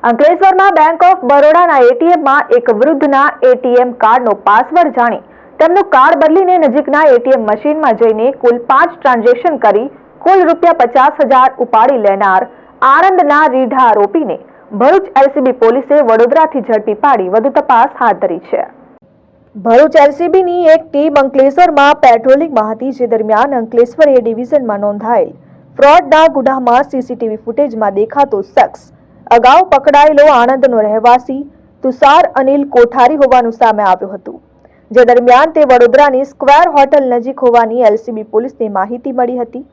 અંકલેશ્વરમાં bank of બરોડાના એટીએમમાં એક વૃદ્ધના ATM કાર્ડનો પાસવર્ડ જાણી તેમનું કાર્ડ બદલીને નજીકના એટીએમ મશીનમાં જઈને કુલ 5 ટ્રાન્ઝેક્શન કરી કુલ ₹50,000 ઉપાડી લેનાર આણંદના રીઢા આરોપીને ભરૂચ એલસીબી પોલીસે વડોદરાથી ઝડપી પાડી વધુ તપાસ હાથ ધરી છે। ભરૂચ એલસીબીની એક ટીમ અંકલેશ્વરમાં પેટ્રોલિંગમાં હતી, જે દરમિયાન અંકલેશ્વર એ ડિવિઝનમાં નોંધાયેલ ફ્રોડના ગુનામાં સીસીટીવી ફૂટેજમાં દેખાતો શખ્સ અગાઉ પકડાયેલો આણંદનો રહેવાસી તુષાર અનિલ કોઠારી હોવાનું સામે આવ્યું હતું, જે દરમિયાન તે વડોદરાની સ્ક્વેર હોટલ નજીક હોવાની એલસીબી પોલીસને માહિતી મળી હતી।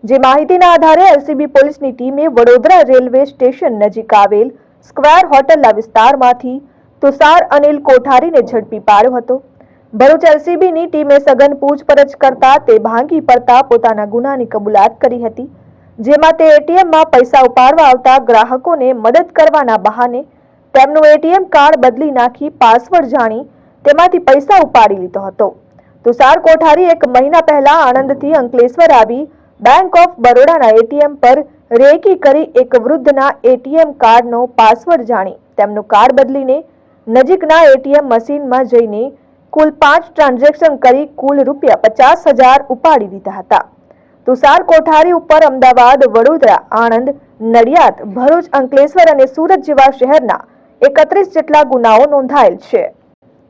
જે માહિતીના આધારે એલસીબી પોલીસની ટીમે વડોદરા રેલવે સ્ટેશન નજીક આવેલ સ્ક્વેર હોટલના વિસ્તારમાંથી તુષાર અનિલ કોઠારીને ઝડપી પાડ્યો હતો। ભરૂચ એલસીબીની ટીમે સઘન પૂછપરછ કરતા તે ભાંગી પડતા પોતાના ગુનાની કબૂલાત કરી હતી, જેમાં તે એટીએમમાં પૈસા ઉપાડવા આવતા ગ્રાહકોને મદદ કરવાના બહાને તેમનું એટીએમ કાર્ડ બદલી નાખી પાસવર્ડ જાણી તેમાંથી પૈસા ઉપાડી લીધો હતો। તુષાર કોઠારી એક મહિના પહેલા આણંદથી અંકલેશ્વર આવી બેંક ઓફ બરોડાના એટીએમ પર રેકી કરી એક વૃદ્ધના એટીએમ કાર્ડનો પાસવર્ડ જાણી તેમનું કાર્ડ બદલીને નજીકના એટીએમ મશીનમાં જઈને કુલ 5 ટ્રાન્ઝેક્શન કરી કુલ ₹50,000 ઉપાડી લીધા હતા। તુષાર કોઠારી ઉપર અમદાવાદ, વડોદરા, આણંદ, નડિયાદ, ભરૂચ, અંકલેશ્વર અને સુરત જેવા શહેરના 31 જેટલા ગુનાઓ નોંધાયેલ છે।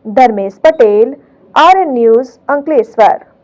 Dharmesh Patel, RN news, Ankleshwar.